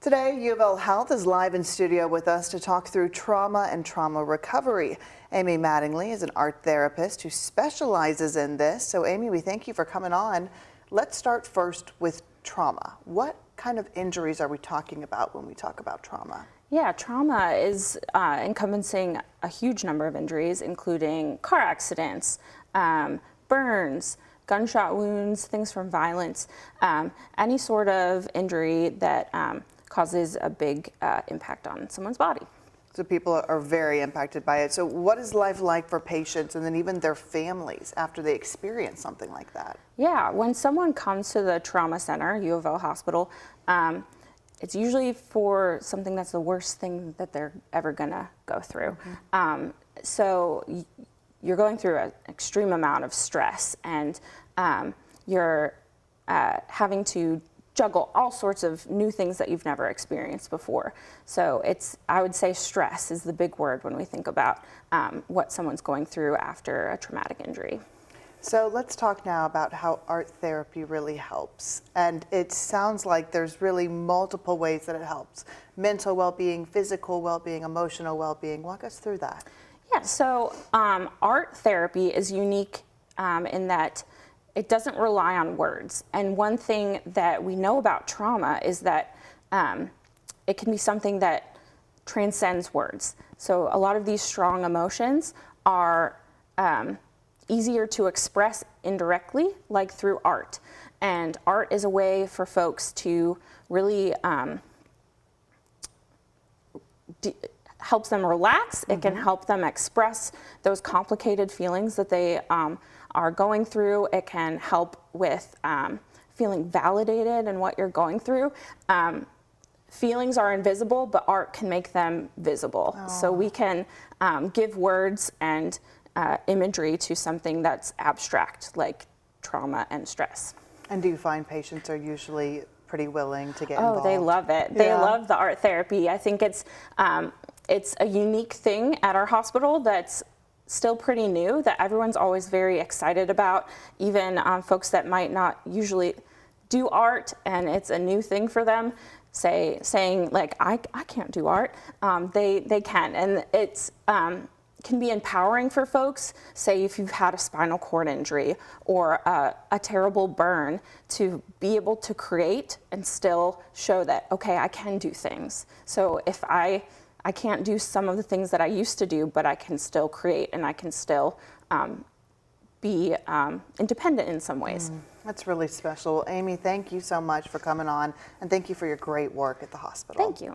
Today, UofL Health is live in studio with us to talk through trauma and trauma recovery. Amy Mattingly is an art therapist who specializes in this. So Amy, we thank you for coming on. Let's start first with trauma. What kind of injuries are we talking about when we talk about trauma? Yeah, trauma is encompassing a huge number of injuries, including car accidents, burns, gunshot wounds, things from violence, any sort of injury that causes a big impact on someone's body. So people are very impacted by it. So what is life like for patients and then even their families after they experience something like that? Yeah, when someone comes to the trauma center, UofL Hospital, it's usually for something that's the worst thing that they're ever gonna go through. So you're going through an extreme amount of stress, and you're having to juggle all sorts of new things that you've never experienced before. So I would say stress is the big word when we think about what someone's going through after a traumatic injury. So let's talk now about how art therapy really helps. And it sounds like there's really multiple ways that it helps. Mental well-being, physical well-being, emotional well-being. Walk us through that. Yeah, so art therapy is unique in that it doesn't rely on words. And one thing that we know about trauma is that it can be something that transcends words. So a lot of these strong emotions are easier to express indirectly, like through art. And art is a way for folks to really helps them relax. It can help them express those complicated feelings that they are going through. It can help with feeling validated in what you're going through. Feelings are invisible, but art can make them visible. Oh. So we can give words and imagery to something that's abstract, like trauma and stress. And do you find patients are usually pretty willing to get involved? Oh, they love it. They love the art therapy. I think it's a unique thing at our hospital that's still pretty new, that everyone's always very excited about, even folks that might not usually do art and it's a new thing for them, saying like, I can't do art. They can, and it's can be empowering for folks, say if you've had a spinal cord injury or a terrible burn, to be able to create and still show that, okay, I can do things. So if I can't do some of the things that I used to do, but I can still create and I can still be independent in some ways. That's really special. Amy, thank you so much for coming on, and thank you for your great work at the hospital. Thank you.